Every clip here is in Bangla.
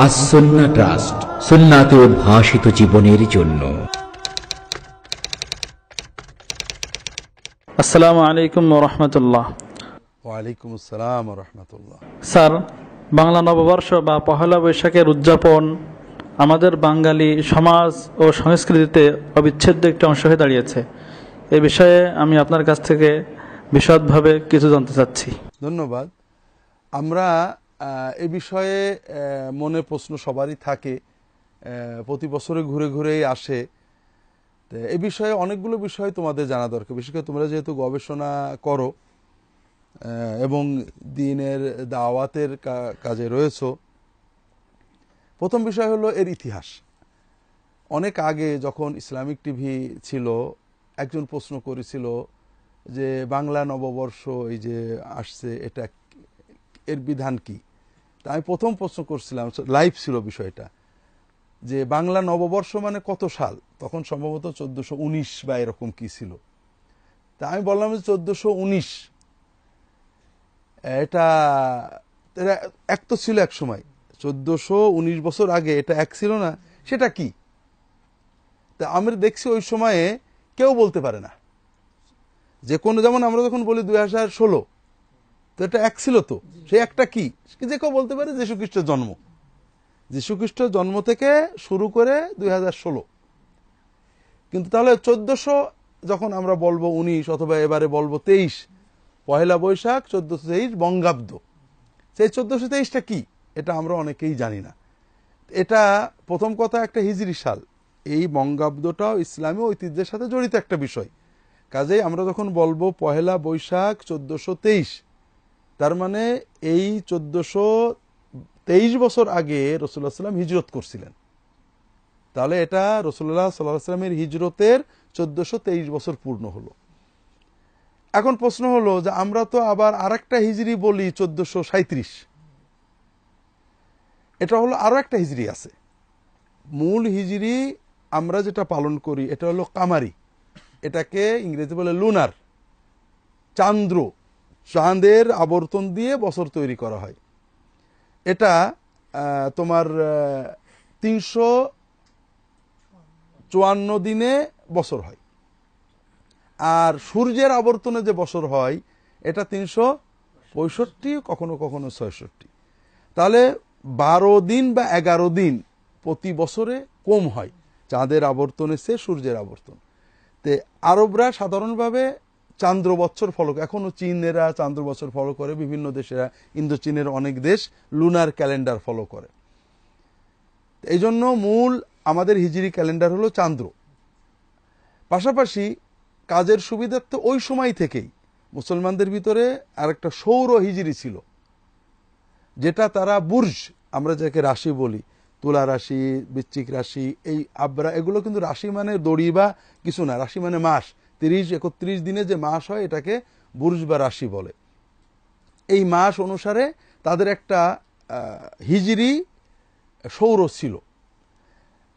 আস-সুন্নাহ ট্রাস্ট, সুন্নাতে উদ্ভাসিত জীবনের জন্য। আসসালামু আলাইকুম ওয়া রাহমাতুল্লাহ। ওয়ালাইকুম আসসালাম ওয়া রাহমাতুল্লাহ। স্যার, বাংলা নববর্ষ বা পহেলা বৈশাখের উদযাপন আমাদের বাঙালি সমাজ ও সংস্কৃতিতে অবিচ্ছেদ্য একটি অংশ হয়ে দাঁড়িয়েছে। এ বিষয়ে আমি আপনার কাছ থেকে বিশদভাবে কিছু জানতে চাচ্ছি। ধন্যবাদ। আমরা এ বিষয়ে মনে প্রশ্ন সবারই থাকে, প্রতি বছরে ঘুরে ঘুরেই আসে। এ বিষয়ে অনেকগুলো বিষয় তোমাদের জানা দরকার, বিশেষ করে তোমরা যেহেতু গবেষণা করো এবং দ্বীনের দাওয়াতের কাজে রয়েছো। প্রথম বিষয় হলো এর ইতিহাস। অনেক আগে যখন ইসলামিক টিভি ছিল, একজন প্রশ্ন করেছিল যে বাংলা নববর্ষ এই যে আসছে, এটা এর বিধান কি? তা আমি প্রথম প্রশ্ন করছিলাম, লাইভ ছিল বিষয়টা, যে বাংলা নববর্ষ মানে কত সাল? তখন সম্ভবত 1419 বা এরকম কি ছিল। তা আমি বললাম যে 1419 এটা এক তো ছিল এক সময়, 1419 বছর আগে এটা এক ছিল না, সেটা কি? তা আমরা দেখছি ওই সময়ে কেউ বলতে পারে না যে কোনো, যেমন আমরা যখন বলি 2016, তো এটা এক ছিল, তো সেই একটা কি যে কেউ বলতে পারে যীশু খ্রিস্টের জন্ম। যীশু খ্রিস্টের জন্ম থেকে শুরু করে 2016। কিন্তু তাহলে 1400 যখন আমরা বলবো 19, অথবা এবারে বলবো 23, পহেলা বৈশাখ 1423 বঙ্গাব্দ, সেই 1423টা কি এটা আমরা অনেকেই জানি না। এটা প্রথম কথা একটা হিজরি সাল, এই বঙ্গাব্দটাও ইসলামী ঐতিহ্যের সাথে জড়িত একটা বিষয়। কাজেই আমরা যখন বলবো পহেলা বৈশাখ 1423, তার মানে এই 1423 বছর আগে রাসূলুল্লাহ সাল্লাল্লাহু আলাইহি ওয়াসাল্লাম হিজরত করছিলেন। তাহলে এটা রাসূলুল্লাহ সাল্লাল্লাহু আলাইহি ওয়াসাল্লামের হিজরতের 1423 বছর পূর্ণ হলো। এখন প্রশ্ন হলো যে আমরা তো আবার আরেকটা হিজরি বলি 1437, এটা হলো আরো একটা হিজরি আছে। মূল হিজরি আমরা যেটা পালন করি এটা হলো কামারি, এটাকে ইংরেজি বলে লুনার, চাঁদের আবর্তন দিয়ে বছর তৈরি করা হয়। এটা তোমার 354 দিনে বছর হয়। আর সূর্যের আবর্তনে যে বছর হয় এটা 365, কখনো কখনো 66। তাহলে 12 দিন বা 11 দিন প্রতি বছরে কম হয় চাঁদের আবর্তনে সে সূর্যের আবর্তন। তে আরবরা সাধারণভাবে চান্দ্র বৎসর ফলো, এখনো চীনেরা চান্দ্র বৎসর ফলো করে, বিভিন্ন দেশেরা, ইন্দো চীনের অনেক দেশ লুনার ক্যালেন্ডার ফলো করে। এই জন্য মূল আমাদের হিজরি ক্যালেন্ডার হলো চান্দ্র। পাশাপাশি কাজের সুবিধার্থে ওই সময় থেকেই মুসলমানদের ভিতরে আরেকটা সৌর হিজরি ছিল, যেটা তারা বুর্জ, আমরা যাকে রাশি বলি, তুলা রাশি, বৃশ্চিক রাশি, এই আবরা, এগুলো কিন্তু রাশি মানে দড়ি বা কিছু না, রাশি মানে মাস। 30-31 দিনে যে মাস হয় এটাকে বুর্জ বা রাশি বলে। এই মাস অনুসারে তাদের একটা হিজরি সৌর ছিল।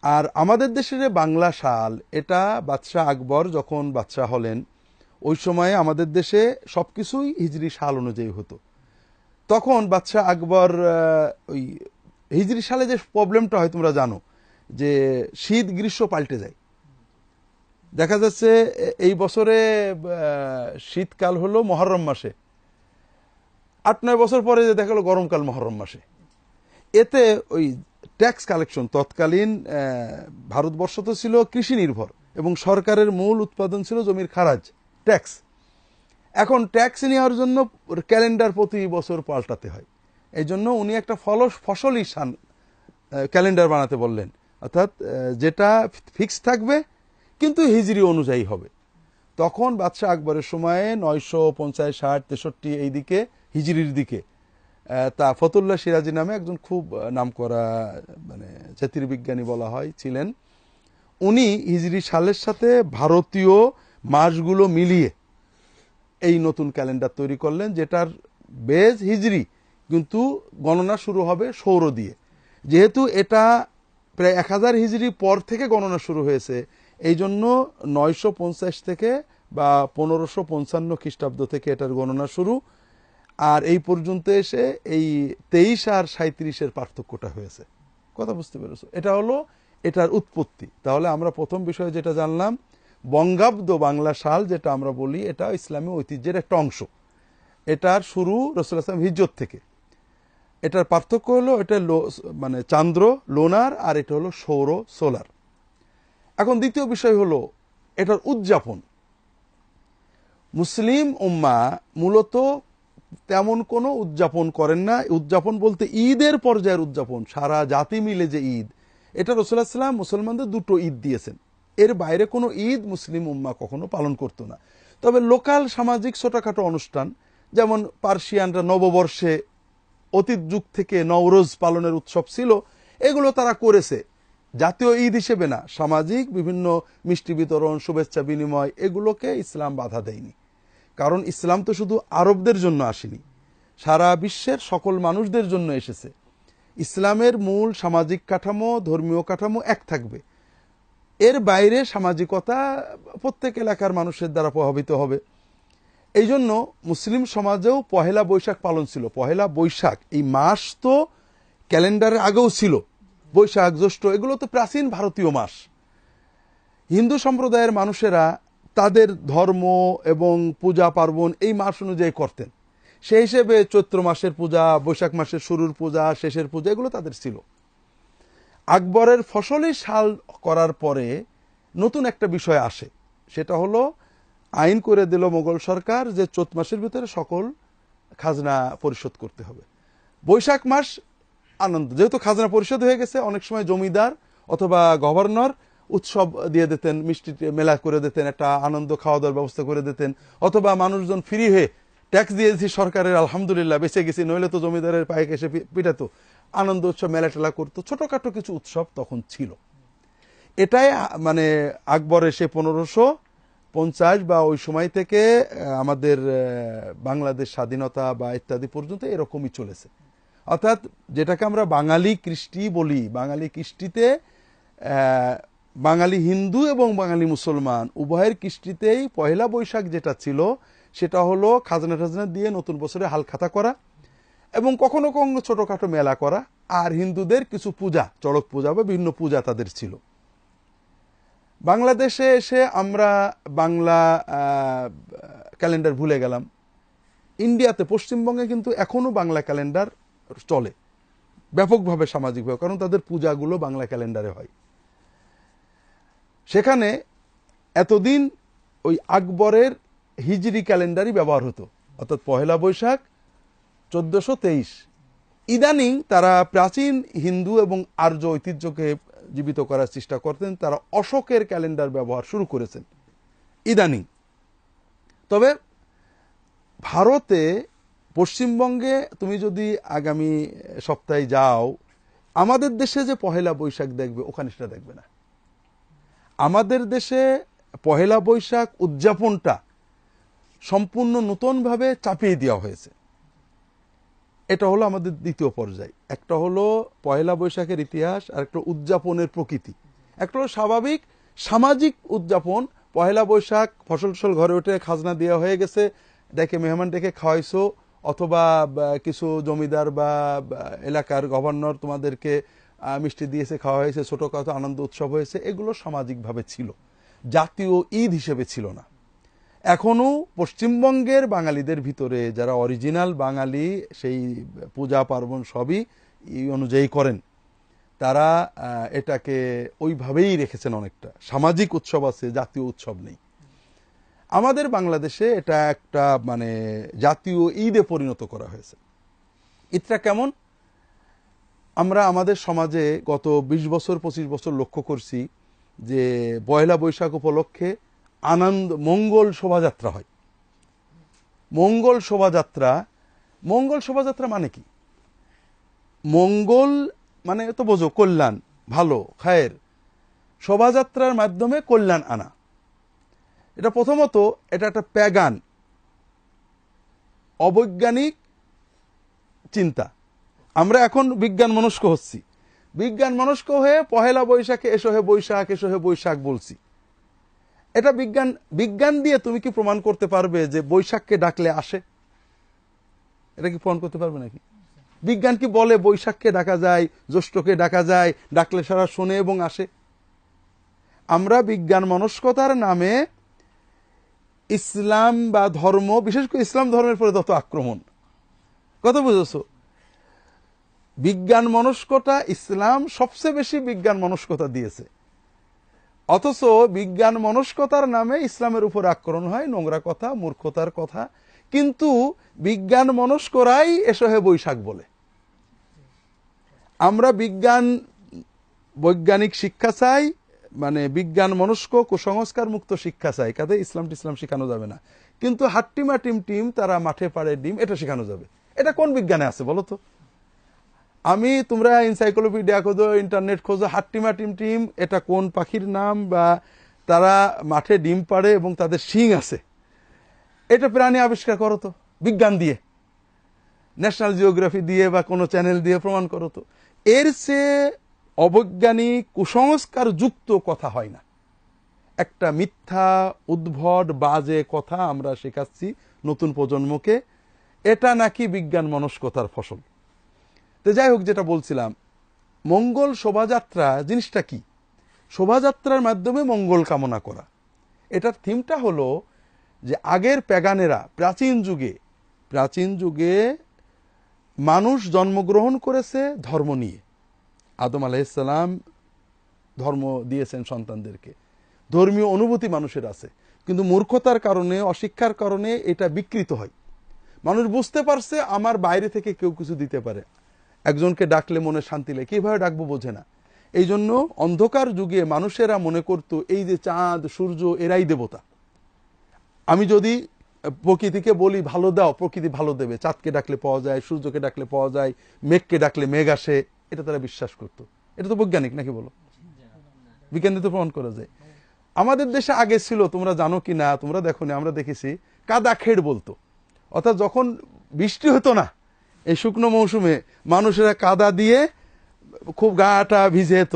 আর আমাদের দেশের বাংলা সাল, এটা বাদশাহ আকবর যখন বাদশাহ হলেন ওই সময়ে আমাদের দেশে সবকিছুই হিজরি সাল অনুযায়ী হতো। তখন বাদশাহ আকবর ওই হিজরি সালে যে প্রবলেমটা হয় তোমরা জানো, যে শীত গ্রীষ্ম পাল্টে যায়। দেখা যাচ্ছে এই বছরে শীতকাল হলো মহরম মাসে, 8-9 বছর পরে যে দেখা গেলো গরমকাল মহরম মাসে। এতে ওই ট্যাক্স কালেকশন, তৎকালীন ভারতবর্ষ তো ছিল কৃষি নির্ভর এবং সরকারের মূল উৎপাদন ছিল জমির খারাজ, ট্যাক্স। এখন ট্যাক্স নেওয়ার জন্য ক্যালেন্ডার প্রতি বছর পাল্টাতে হয়। এই জন্য উনি একটা ফসলি ক্যালেন্ডার বানাতে বললেন, অর্থাৎ যেটা ফিক্স থাকবে কিন্তু হিজরি অনুযায়ী হবে। তখন বাদশাহ আকবরের সময়ে 950, 60, 63 এই দিকে হিজরির দিকে তা ফতুল্লাহ সিরাজি নামে একজন খুব নামকরা মানে জ্যোতির্বিজ্ঞানী বলা হয় ছিলেন। উনি হিজরি সালের সাথে ভারতীয় মাসগুলো মিলিয়ে এই নতুন ক্যালেন্ডার তৈরি করলেন, যেটার বেজ হিজরি, কিন্তু গণনা শুরু হবে সৌর দিয়ে। যেহেতু এটা প্রায় 1000 হিজরি পর থেকে গণনা শুরু হয়েছে, এই জন্য 950 থেকে বা 1555 খ্রিস্টাব্দ থেকে এটার গণনা শুরু, আর এই পর্যন্ত এসে এই 23 আর 37-এর পার্থক্যটা হয়েছে। কথা বুঝতে পেরেছো? এটা হলো এটার উৎপত্তি। তাহলে আমরা প্রথম বিষয় যেটা জানলাম, বঙ্গাব্দ বাংলা সাল যেটা আমরা বলি, এটা ইসলামী ঐতিহ্যের একটা অংশ। এটার শুরু রাসূলুল্লাহ সাল্লাল্লাহু আলাইহি ওয়াসাল্লাম হিজরত থেকে। এটার পার্থক্য হলো এটা মানে চান্দ্র লোনার, আর এটা হলো সৌর সোলার। এখন দ্বিতীয় বিষয় হলো এটার উদযাপন। মুসলিম উম্মাহ মূলত তেমন কোনো উদযাপন করেন না। উদযাপন বলতে ঈদের পর্যায়ের উদযাপন, সারা জাতি মিলে যে ঈদ, এটা রাসূলুল্লাহ সাল্লাল্লাহু আলাইহি ওয়াসাল্লাম মুসলমানদের দুটো ঈদ দিয়েছেন। এর বাইরে কোনো ঈদ মুসলিম উম্মাহ কখনো পালন করতো না। তবে লোকাল সামাজিক ছোটখাটো অনুষ্ঠান, যেমন পার্সিয়ানরা নববর্ষে অতীত যুগ থেকে নওরোজ পালনের উৎসব ছিল, এগুলো তারা করেছে, জাতীয় ঈদ হিসেবে না। সামাজিক বিভিন্ন মিষ্টি বিতরণ, শুভেচ্ছা বিনিময়, এগুলোকে ইসলাম বাধা দেয়নি। কারণ ইসলাম তো শুধু আরবদের জন্য আসেনি, সারা বিশ্বের সকল মানুষদের জন্য এসেছে। ইসলামের মূল সামাজিক কাঠামো, ধর্মীয় কাঠামো এক থাকবে। এর বাইরে সামাজিকতা প্রত্যেক এলাকার মানুষের দ্বারা প্রভাবিত হবে। এই জন্য মুসলিম সমাজেও পহেলা বৈশাখ পালন ছিল। পহেলা বৈশাখ এই মাস তো ক্যালেন্ডারের আগেও ছিল। বৈশাখ, জ্যৈষ্ঠ, এগুলো তো প্রাচীন ভারতীয় মাস। হিন্দু সম্প্রদায়ের মানুষেরা তাদের ধর্ম এবং পূজা পার্বণ এই মাস অনুযায়ী করতেন। সেই হিসেবে চৈত্র মাসের পূজা, বৈশাখ মাসের শুরুর পূজা, শেষের পূজা, এগুলো তাদের ছিল। আকবরের ফসলি সাল করার পরে নতুন একটা বিষয় আসে, সেটা হলো আইন করে দিল মোগল সরকার যে চৈত্র মাসের ভিতরে সকল খাজনা পরিশোধ করতে হবে। বৈশাখ মাস আনন্দ, যেহেতু খাজনা পরিশোধ হয়ে গেছে, অনেক সময় জমিদার অথবা গভর্নর উৎসব দিয়ে দিতেন, মিষ্টি মেলা করে দিতেন, একটা আনন্দ খাওয়া দাওয়ার ব্যবস্থা করে দিতেন, অথবা মানুষজন ফ্রি হয়ে ট্যাক্স দিয়েছি সরকারের, আলহামদুলিল্লাহ বেঁচে গেছি, নইলে তো জমিদারের পায়ে এসে পিটাতো, আনন্দ উৎসব মেলা টেলা করতো। ছোটখাটো কিছু উৎসব তখন ছিল। এটাই মানে আকবরের সে 1550 বা ওই সময় থেকে আমাদের বাংলাদেশ স্বাধীনতা বা ইত্যাদি পর্যন্ত এরকমই চলেছে। অর্থাৎ যেটাকে আমরা বাঙালি কৃষ্টি বলি, বাঙালি কৃষ্টিতে বাঙালি হিন্দু এবং বাঙালি মুসলমান উভয়ের কৃষ্টিতেই পহেলা বৈশাখ যেটা ছিল, সেটা হলো খাজনা টাজনা দিয়ে নতুন বছরে হালখাতা করা এবং কখনো কখনো ছোটখাটো মেলা করা, আর হিন্দুদের কিছু পূজা, চড়ক পূজা বা বিভিন্ন পূজা তাদের ছিল। বাংলাদেশে এসে আমরা বাংলা ক্যালেন্ডার ভুলে গেলাম। ইন্ডিয়াতে, পশ্চিমবঙ্গে কিন্তু এখনো বাংলা ক্যালেন্ডার চলে ব্যাপকভাবে, সামাজিকভাবে, কারণ তাদের পূজাগুলো বাংলা ক্যালেন্ডারে হয়। সেখানে এতদিন ওই আকবরের হিজরি ক্যালেন্ডারই ব্যবহার হতো, অর্থাৎ পহেলা বৈশাখ 1423। ইদানিং তারা প্রাচীন হিন্দু এবং আর্য ঐতিহ্যকে জীবিত করার চেষ্টা করতেন, তারা অশোকের ক্যালেন্ডার ব্যবহার শুরু করেছেন ইদানিং। তবে ভারতে, পশ্চিমবঙ্গে তুমি যদি আগামী সপ্তাহে যাও, আমাদের দেশে যে পহেলা বৈশাখ দেখবে, ওখানে সেটা দেখবে না। আমাদের দেশে পহেলা বৈশাখ উদযাপনটা সম্পূর্ণ নতুনভাবে চাপিয়ে দেওয়া হয়েছে। এটা হলো আমাদের দ্বিতীয় পর্যায়। একটা হলো পহেলা বৈশাখের ইতিহাস, আর একটা উদযাপনের প্রকৃতি। একটা হলো স্বাভাবিক সামাজিক উদযাপন। পহেলা বৈশাখ ফসল টসল ঘরে উঠে খাজনা দেওয়া হয়ে গেছে, ডেকে মেহমান ডেকে খাওয়াইছো, অথবা কিছু জমিদার বা এলাকার গভর্নর তোমাদেরকে মিষ্টি দিয়েছে, খাওয়া হয়েছে, ছোটখাটো আনন্দ উৎসব হয়েছে, এগুলো সামাজিকভাবে ছিল, জাতীয় ঈদ হিসেবে ছিল না। এখনো পশ্চিমবঙ্গের বাঙালিদের ভিতরে যারা অরিজিনাল বাঙালি, সেই পূজা পার্বণ সবই এই অনুযায়ী করেন, তারা এটাকে ওইভাবেই রেখেছেন। অনেকটা সামাজিক উৎসব আছে, জাতীয় উৎসব নেই। আমাদের বাংলাদেশে এটা একটা মানে জাতীয় ঈদে পরিণত করা হয়েছে। ঈদটা কেমন? আমরা আমাদের সমাজে গত 20 বছর 25 বছর লক্ষ্য করছি যে পয়লা বৈশাখ উপলক্ষে আনন্দ মঙ্গল শোভাযাত্রা হয়। মঙ্গল শোভাযাত্রা, মঙ্গল শোভাযাত্রা মানে কি? মঙ্গল মানে তো বোঝো কল্যাণ, ভালো, খায়ের। শোভাযাত্রার মাধ্যমে কল্যাণ আনা, এটা প্রথমত এটা একটা প্যাগান অবৈজ্ঞানিক চিন্তা। আমরা এখন বিজ্ঞান মনস্ক হচ্ছি, বিজ্ঞান মনস্ক হয়ে পহেলা বৈশাখে এসো হে বৈশাখ, এসো হে বৈশাখ বলছি। এটা বিজ্ঞান দিয়ে তুমি কি প্রমাণ করতে পারবে যে বৈশাখকে ডাকলে আসে? এটা কি প্রমাণ করতে পারবে নাকি? বিজ্ঞান কি বলে বৈশাখকে ডাকা যায়, জ্যৈষ্ঠকে ডাকা যায়, ডাকলে সারা শোনে এবং আসে? আমরা বিজ্ঞান মনস্কতার নামে ইসলাম বা ধর্ম, বিশেষ করে ইসলাম ধর্মের পরে তত আক্রমণ, কত বুঝেছ? বিজ্ঞান মনস্কতা, ইসলাম সবচেয়ে বেশি বিজ্ঞান মনস্কতা দিয়েছে, অথচ বিজ্ঞান মনস্কতার নামে ইসলামের উপর আক্রমণ হয়, নোংরা কথা, মূর্খতার কথা। কিন্তু বিজ্ঞান মনস্করাই এসহে বৈশাখ বলে। আমরা বৈজ্ঞানিক শিক্ষা চাই, মানে বিজ্ঞান মনস্ক কুসংস্কার মুক্ত শিক্ষা চাই, কাজে ইসলাম শেখানো যাবে না। কিন্তু হাট্টিমা টিম তারা মাঠে পাড়ে ডিম, এটা শেখানো যাবে। এটা কোন বিজ্ঞানে আছে বলো তো? তোমরা এনসাইক্লোপিডিয়া খোঁজো, ইন্টারনেট খোঁজো, হাট্টিমা টিম এটা কোন পাখির নাম, বা তারা মাঠে ডিম পাড়ে এবং তাদের শিং আছে, এটা প্রাণী আবিষ্কার করো তো বিজ্ঞান দিয়ে, ন্যাশনাল জিওগ্রাফি দিয়ে বা কোনো চ্যানেল দিয়ে প্রমাণ করো তো। এর চেয়ে অবৈজ্ঞানিক কুসংস্কার যুক্ত কথা হয় না। একটা মিথ্যা উদ্ভট বাজে কথা আমরা শেখাচ্ছি নতুন প্রজন্মকে, এটা নাকি বিজ্ঞান মনস্কতার ফসল। তো যাই হোক, যেটা বলছিলাম, মঙ্গল শোভাযাত্রা জিনিসটা কি? শোভাযাত্রার মাধ্যমে মঙ্গল কামনা করা। এটার থিমটা হলো যে আগের প্যাগানেরা প্রাচীন যুগে মানুষ জন্মগ্রহণ করেছে ধর্ম নিয়ে। আদম আলাইহিসসালাম ধর্ম দিয়েছেন সন্তানদেরকে, ধর্মীয় অনুভূতি মানুষের আছে, কিন্তু মূর্খতার কারণে, অশিক্ষার কারণে এটা বিকৃত হয়। মানুষ বুঝতে পারছে আমার বাইরে থেকে কেউ কিছু দিতে পারে, একজনকে ডাকলে মনে শান্তি লাগে, কিভাবে ডাকবো বোঝে না। এই জন্য অন্ধকার যুগে মানুষেরা মনে করত এই যে চাঁদ সূর্য এরাই দেবতা। আমি যদি প্রকৃতিকে বলি ভালো দাও, প্রকৃতি ভালো দেবে, চাঁদকে ডাকলে পাওয়া যায়, সূর্যকে ডাকলে পাওয়া যায়, মেঘকে ডাকলে মেঘ আসে, এটা তারা বিশ্বাস করত। এটা তো বৈজ্ঞানিক নাকি বলো? বিজ্ঞান দিয়ে তো প্রমাণ করা যায়। আমাদের দেশে আগে ছিল, তোমরা জানো কি না, তোমরা দেখো না, আমরা দেখেছি, কাদা খেড় বলতো। অর্থাৎ যখন বৃষ্টি হতো না এই শুকনো মৌসুমে, মানুষেরা কাদা দিয়ে খুব গাটা ভিজে যেত।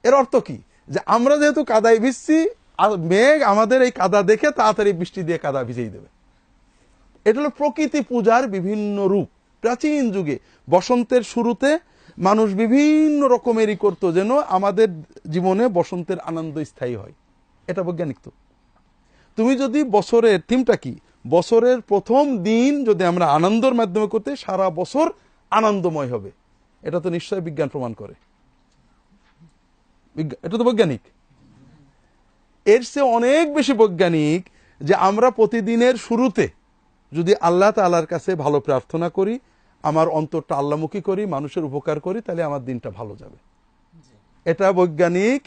এর অর্থ কি? যে আমরা যেহেতু কাদায় ভিজছি, আর মেঘ আমাদের এই কাদা দেখে তাড়াতাড়ি বৃষ্টি দিয়ে কাদা ভিজেই দেবে। এটা হলো প্রকৃতি পূজার বিভিন্ন রূপ। প্রাচীন যুগে বসন্তের শুরুতে মানুষ বিভিন্ন রকমেরই করত যেন আমাদের জীবনে বসন্তের আনন্দ স্থায়ী হয়। এটা বৈজ্ঞানিক। তো তুমি যদি বছরের থিমটা কি, বছরের প্রথম দিন যদি আমরা আনন্দের মাধ্যমে করতে, সারা বছর আনন্দময় হবে, এটা তো নিশ্চয়ই বিজ্ঞান প্রমাণ করে। এটা তো বৈজ্ঞানিক। এর চেয়ে অনেক বেশি বৈজ্ঞানিক যে আমরা প্রতিদিনের শুরুতে যদি আল্লাহ তাআলার কাছে ভালো প্রার্থনা করি, আমার অন্তরটা আল্লাহমুখী করি, মানুষের উপকার করি, তাহলে আমার দিনটা ভালো যাবে। এটা বৈজ্ঞানিক।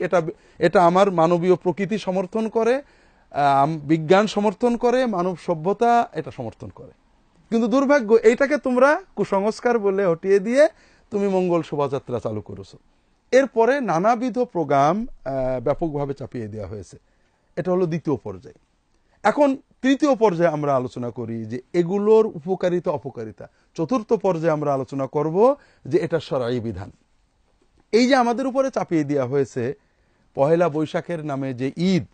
এটা আমার মানবীয় প্রকৃতি সমর্থন করে, বিজ্ঞান সমর্থন করে, মানব সভ্যতা এটা সমর্থন করে। কিন্তু দুর্ভাগ্য, এইটাকে তোমরা কুসংস্কার বলে হটিয়ে দিয়ে তুমি মঙ্গল শোভাযাত্রা চালু করেছো। এরপরে নানাবিধ প্রোগ্রাম ব্যাপকভাবে চাপিয়ে দেওয়া হয়েছে। এটা হলো দ্বিতীয় পর্যায়ে। এখন তৃতীয় পর্যায়ে আমরা আলোচনা করি যে এগুলোর উপকারিতা অপকারিতা। চতুর্থ পর্যায়ে আমরা আলোচনা করব যে এটা শরঈ বিধান। এই যে আমাদের উপরে চাপিয়ে দেওয়া হয়েছে পহেলা বৈশাখের নামে যে ঈদ,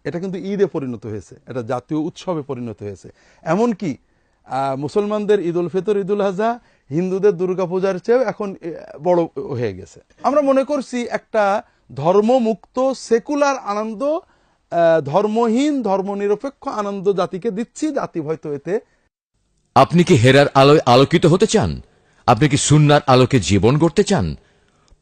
এটা কিন্তু ঈদে পরিণত হয়েছে, এটা জাতীয় উৎসবে পরিণত হয়েছে। এমনকি মুসলমানদের ঈদ উল ফিতর, ঈদ উল আযহা, হিন্দুদের দুর্গাপূজার চেয়েও এখন বড় হয়ে গেছে। আমরা মনে করছি একটা ধর্মমুক্ত সেকুলার আনন্দ, ধর্মহীন ধর্মনিরপেক্ষ আনন্দ জাতিকে দিচ্ছি, জাতি হয়তো এতে। আপনি কি হেরার আলোয় আলোকিত হতে চান? আপনি কি সুন্নাহর আলোকে জীবন গড়তে চান?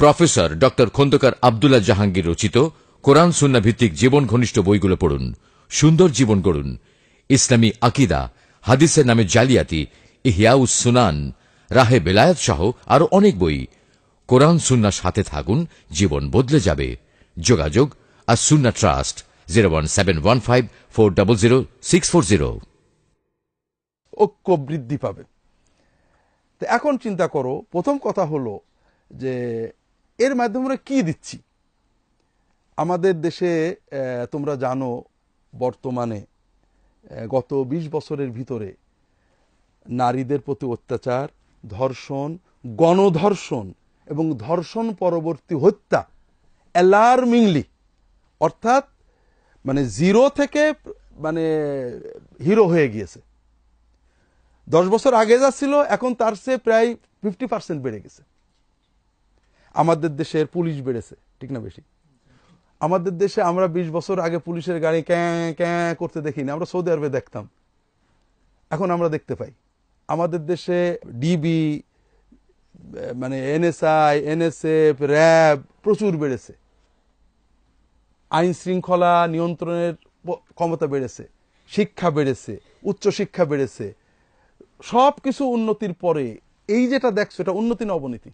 প্রফেসর ডক্টর খন্দকার আব্দুল্লাহ জাহাঙ্গীর রচিত কোরআন সুন্নাহ ভিত্তিক জীবন ঘনিষ্ঠ বইগুলো পড়ুন, সুন্দর জীবন গড়ুন। ইসলামী আকীদা, হাদিসের নামে জালিয়াতি, ইহয়াউস সুনান, রাহে বেলায়েত সহ আরো অনেক বই। কোরআন সুন্নাহর সাথে থাকুন, জীবন বদলে যাবে। যোগাযোগ আস-সুন্নাহ ট্রাস্ট, 01715400640। ঐক্য বৃদ্ধি পাবে। তো এখন চিন্তা করো, প্রথম কথা হলো যে এর মাধ্যমে আমরা কি দিচ্ছি। আমাদের দেশে তোমরা জানো বর্তমানে গত 20 বছরের ভিতরে নারীদের প্রতি অত্যাচার, ধর্ষণ, গণধর্ষণ এবং ধর্ষণ পরবর্তী হত্যা অ্যালার্মিংলি, অর্থাৎ মানে জিরো থেকে মানে হিরো হয়ে গিয়েছে। 10 বছর আগে যা ছিল এখন তার চেয়ে প্রায় 50% বেড়ে গেছে। আমাদের দেশের পুলিশ বেড়েছে, ঠিক না বেশি? আমাদের দেশে আমরা 20 বছর আগে পুলিশের গাড়ি ক্যাঁ ক্যাঁ করতে দেখিনি, আমরা সৌদি আরবে দেখতাম, এখন আমরা দেখতে পাই। আমাদের দেশে ডিবি, মানে এনএসআই, এনএসএফ, র্যাব প্রচুর বেড়েছে। আইন শৃঙ্খলা নিয়ন্ত্রণের ক্ষমতা বেড়েছে, শিক্ষা বেড়েছে, উচ্চশিক্ষা বেড়েছে। সবকিছু উন্নতির পরে এই যেটা দেখছো এটা উন্নতি না অবনতি?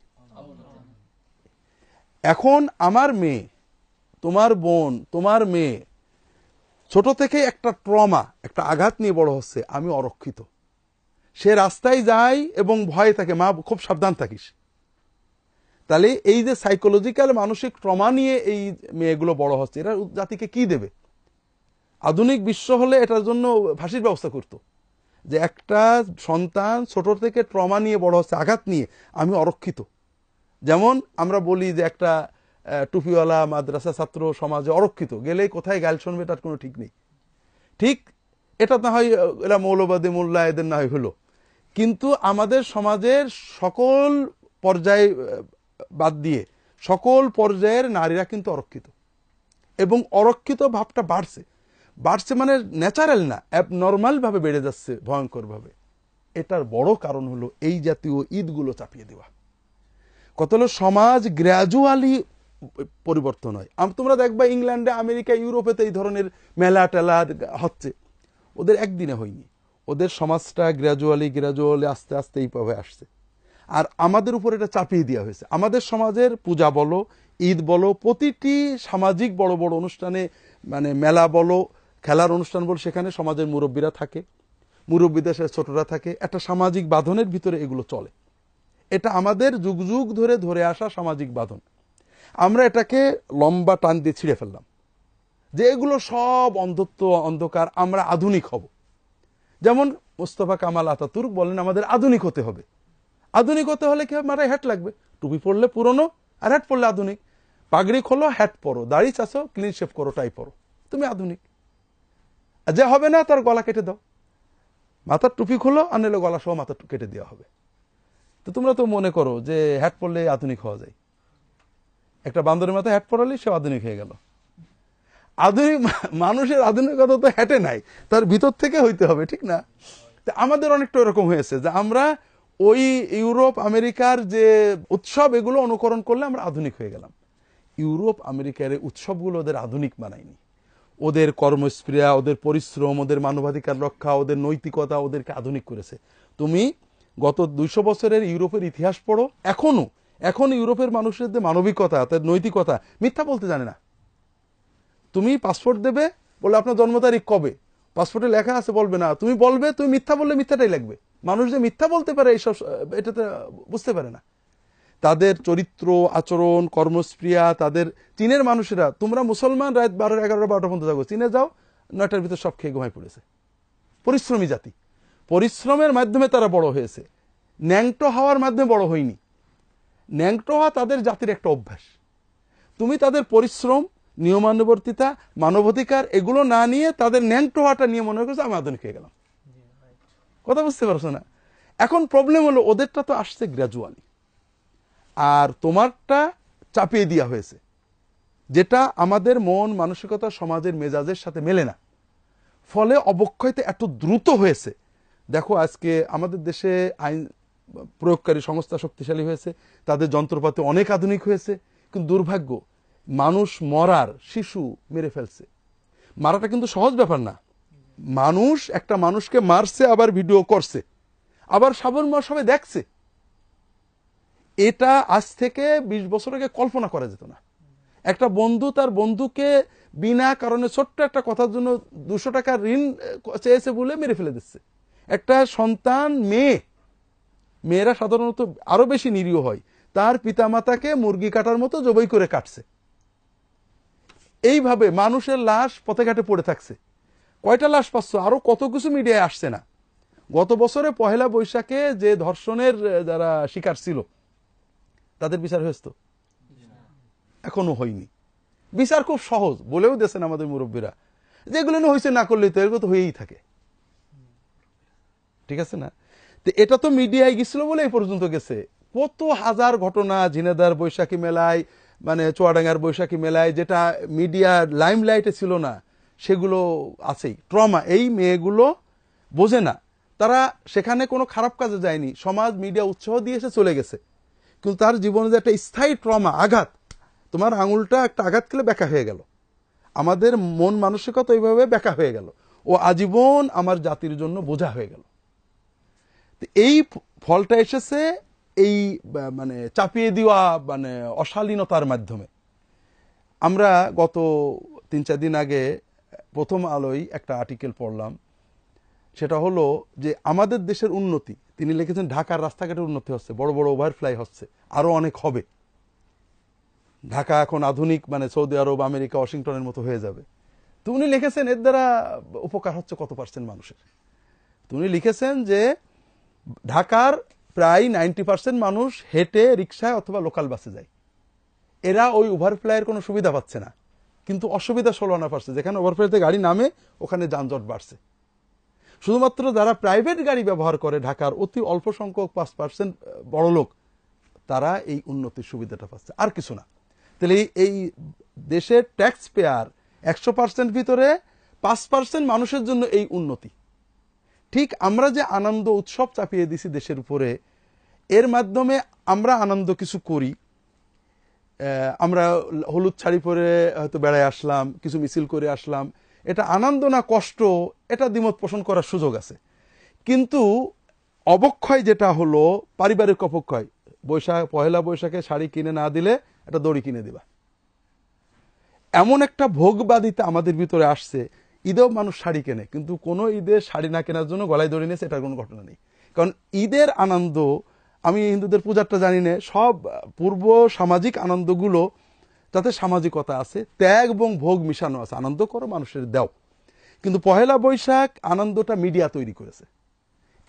এখন আমার মেয়ে, তোমার বোন, তোমার মেয়ে ছোট থেকে একটা ট্রমা, একটা আঘাত নিয়ে বড় হচ্ছে, আমি অরক্ষিত। সে রাস্তায় যায় এবং ভয়ে থাকে, মা খুব সাবধান থাকিস। তাহলে এই যে সাইকোলজিক্যাল মানসিক ট্রমা নিয়ে এই মেয়েগুলো বড় হচ্ছে, এরা জাতিকে কি দেবে? আধুনিক বিশ্ব হলে এটার জন্য ফাঁসির ব্যবস্থা করত, যে একটা সন্তান ছোট থেকে ট্রমা নিয়ে বড় হচ্ছে, আঘাত নিয়ে, আমি অরক্ষিত। যেমন আমরা বলি যে একটা টুপিওয়ালা মাদ্রাসা ছাত্র সমাজে অরক্ষিত, গেলেই কোথায় গাল শুনবে তার কোনো ঠিক নেই। ঠিক এটা না হয় এরা মৌলবাদী মোল্লা এদের না হয় হলো, কিন্তু আমাদের সমাজের সকল পর্যায়ে বাদ দিয়ে সকল পর্যায়ের নারীরা কিন্তু অরক্ষিত, এবং অরক্ষিত ভাবটা বাড়ছে। বাড়ছে মানে ন্যাচারাল না, অ্যাবনর্মাল ভাবে বেড়ে যাচ্ছে ভয়ঙ্কর ভাবে। এটার বড় কারণ হলো এই জাতীয় ঈদগুলো চাপিয়ে দেওয়া। কত হলো সমাজ গ্র্যাজুয়ালি পরিবর্তন হয়। তোমরা দেখবা ইংল্যান্ডে, আমেরিকা, ইউরোপেতে এই ধরনের মেলা টেলা হচ্ছে, ওদের একদিনে হয়নি। ওদের সমাজটা গ্র্যাজুয়ালি আস্তে আস্তে এইভাবে আসছে। আর আমাদের উপর এটা চাপিয়ে দেওয়া হয়েছে। আমাদের সমাজের পূজা বলো, ঈদ বলো, প্রতিটি সামাজিক বড় বড় অনুষ্ঠানে, মানে মেলা বলো, খেলার অনুষ্ঠান বলো, সেখানে সমাজের মুরব্বীরা থাকে, মুরব্বীদের সাথে ছোটরা থাকে, একটা সামাজিক বাঁধনের ভিতরে এগুলো চলে। এটা আমাদের যুগ যুগ ধরে ধরে আসা সামাজিক বাঁধন। আমরা এটাকে লম্বা টান দিয়ে ছিঁড়ে ফেললাম, যে এগুলো সব অন্ধত্ব, অন্ধকার, আমরা আধুনিক হব। যেমন মোস্তফা কামাল আতাতুর্ক বলেন আমাদের আধুনিক হতে হবে। আধুনিক হতে হলে কি হবে? মাথায় হ্যাট লাগবে, টুপি পরলে পুরনো, আর হ্যাট পরলে আধুনিক। পাগড়ি খোলো, হ্যাট পরো, দাড়ি চাষো, ক্লিন শেভ করো, টাই পরো, তুমি আধুনিক। যে হবে না তার গলা কেটে দাও, মাথার টুপি খোলো, আর নিলে গলা সহ মাথা কেটে দেওয়া হবে। তো তোমরা তো মনে করো যে হ্যাট পরলে আধুনিক হওয়া যায়। একটা বান্দরের মাথায় হ্যাট পরালে সে আধুনিক হয়ে গেল। আধুনিক মানুষের আধুনিকতা তো হ্যাটে নাই, তার ভিতর থেকে হইতে হবে, ঠিক না? আমাদের অনেকটা এরকম হয়েছে যে আমরা ওই ইউরোপ আমেরিকার যে উৎসব এগুলো অনুকরণ করলে আমরা আধুনিক হয়ে গেলাম। ইউরোপ আমেরিকার উৎসবগুলো ওদের আধুনিক বানায়নি। ওদের কর্মস্পৃহা, ওদের পরিশ্রম, ওদের মানবাধিকার রক্ষা, ওদের নৈতিকতা ওদেরকে আধুনিক করেছে। তুমি গত 200 বছরের ইউরোপের ইতিহাস পড়ো, এখন ইউরোপের মানুষের যে মানবিকতা, তার নৈতিকতা, মিথ্যা বলতে জানে না। তুমি পাসপোর্ট দেবে, বলে আপনার জন্ম তারিখ কবে, পাসপোর্টে লেখা আছে, বলবে না। তুমি বলবে, তুমি মিথ্যা বললে মিথ্যাটাই লাগবে। মানুষ যে মিথ্যা বলতে পারে এইসব, এটাতে বুঝতে পারে না। তাদের চরিত্র, আচরণ, কর্মস্পৃহা, তাদের চীনের মানুষেরা, তোমরা মুসলমান রাত 12, 11, 12 পর্যন্ত যাবো, চীনে যাও, 9টার ভিতর সব খেয়ে ঘুমাই পড়েছে। পরিশ্রমী জাতি, পরিশ্রমের মাধ্যমে তারা বড় হয়েছে, ন্যাংটো হওয়ার মাধ্যমে বড় হয়নি। ন্যাংটো হওয়া তাদের জাতির একটা অভ্যাস। তুমি তাদের পরিশ্রম, নিয়মানুবর্তিতা, মানবাধিকার এগুলো না নিয়ে তাদের ন্যাংটো হওয়াটা নিয়ে মনে করছে আমি আধুনিক হয়ে গেলাম। কথা বুঝতে পারছো না? এখন প্রবলেম হলো ওদেরটা তো আসছে গ্র্যাজুয়ালি, আর তোমারটা চাপিয়ে দেওয়া হয়েছে, যেটা আমাদের মন মানসিকতা, সমাজের মেজাজের সাথে মেলে না। ফলে অবক্ষয়তে এত দ্রুত হয়েছে। দেখো আজকে আমাদের দেশে আইন প্রয়োগকারী সংস্থা শক্তিশালী হয়েছে, তাদের যন্ত্রপাতি অনেক আধুনিক হয়েছে, কিন্তু দুর্ভাগ্য মানুষ মরার, শিশু মেরে ফেলছে। মারাটা কিন্তু সহজ ব্যাপার না। মানুষ একটা মানুষকে মারছে, আবার ভিডিও করছে, আবার সবাই দেখছে। এটা আজ থেকে 20 বছর আগে কল্পনা করা যেত না। একটা বন্ধু তার বন্ধুকে বিনা কারণে ছোট্ট একটা কথার জন্য 200 টাকা ঋণ চেয়েছে বলে মেরে ফেলে দিচ্ছে। একটা সন্তান, মেয়েরা সাধারণত আরো বেশি নিরীহ হয়, তার পিতামাতাকে মুরগি কাটার মতো জবাই করে কাটছে। এইভাবে মানুষের লাশ পথে ঘাটে পড়ে থাকছে। কয়টা লাশ পাচ্ছ? আরো কত কিছু মিডিয়ায় আসছে না। গত বছরে পহেলা বৈশাখে যে ধর্ষণের যারা শিকার ছিল তাদের বিচার হয়েছে? এখনো হয়নি। বিচার খুব সহজ বলেও দিয়েছেন আমাদের মুরব্বীরা, যেগুলো না হয়েছে না করলে তো এগুলো তো হয়েই থাকে, ঠিক আছে না? তো এটা তো মিডিয়ায় গেছিল বলে এই পর্যন্ত গেছে। কত হাজার ঘটনা ঝিনাইদহের বৈশাখী মেলায়, মানে চুয়াডাঙ্গার বৈশাখী মেলায়, যেটা মিডিয়ার লাইমলাইটে ছিল না, সেগুলো আছেই। ট্রমা, এই মেয়েগুলো বোঝে না, তারা সেখানে কোনো খারাপ কাজে যায়নি, সমাজ মিডিয়া উৎসাহ দিয়ে এসে চলে গেছে, কিন্তু তার জীবনে যে একটা স্থায়ী ট্রমা, আঘাত, তোমার আঙুলটা একটা আঘাত খেলে ব্যাকা হয়ে গেল, আমাদের মন মানসিকতা ওইভাবে ব্যাকা হয়ে গেল, ও আজীবন আমার জাতির জন্য বোঝা হয়ে গেল। এই ফলটা এসেছে এই মানে চাপিয়ে দেওয়া মানে অশালীনতার মাধ্যমে। আমরা গত 3-4 দিন আগে প্রথম আলোয় একটা আর্টিকেল পড়লাম, সেটা হলো যে আমাদের দেশের উন্নতি, তিনি লিখেছেন ঢাকার রাস্তাঘাটের উন্নতি হচ্ছে, বড় বড় ওভারফ্লাই হচ্ছে, আরো অনেক হবে, ঢাকা এখন আধুনিক মানে সৌদি আরব, আমেরিকা, ওয়াশিংটনের মতো হয়ে যাবে। তো উনি লিখেছেন এর দ্বারা উপকার হচ্ছে কত % মানুষের। তো উনি লিখেছেন যে ঢাকার প্রায় 90% মানুষ হেঁটে, রিক্সায় অথবা লোকাল বাসে যায়, এরা ওই ওভারফ্লাইয়ের কোনো সুবিধা পাচ্ছে না, কিন্তু অসুবিধা 16 পাচ্ছে, যেখানে ওভারফ্লাইতে গাড়ি নামে ওখানে যানজট বাড়ছে। শুধুমাত্র যারা প্রাইভেট গাড়ি ব্যবহার করে ঢাকার অতি অল্প সংখ্যক 5% বড় লোক, তারা এই উন্নতির সুবিধাটা পাচ্ছে, আর কিছু না। তাহলে এই দেশের ট্যাক্স পেয়ার 100% ভিতরে 5% মানুষের জন্য এই উন্নতি। ঠিক আমরা যে আনন্দ উৎসব চাপিয়ে দিছি দেশের উপরে, এর মাধ্যমে আমরা আনন্দ কিছু করি, আমরা হলুদ শাড়ি পরে হয়তো বেড়ায় আসলাম, কিছু মিছিল করে আসলাম, এটা আনন্দ না কষ্ট, এটা দ্বিমত পোষণ করার সুযোগ আছে। কিন্তু অবক্ষয় যেটা হলো পারিবারিক অবক্ষয়, পহেলা বৈশাখে শাড়ি কিনে না দিলে একটা দড়ি কিনে দিবা, এমন একটা ভোগবাদিতা আমাদের ভিতরে আসছে। ঈদেও মানুষ শাড়ি কেনে, কিন্তু কোনো ঈদে শাড়ি না কেনার জন্য গলায় দড়ি নিয়েছে, এটার কোনো ঘটনা নেই। কারণ ঈদের আনন্দ, আমি হিন্দুদের পূজারটা জানি না, সব পূর্ব সামাজিক আনন্দগুলো তাতে সামাজিকতা আছে, ত্যাগ এবং ভোগ মিশানো আছে, আনন্দ করো, মানুষের দাও। কিন্তু পহেলা বৈশাখ আনন্দটা মিডিয়া তৈরি করেছে,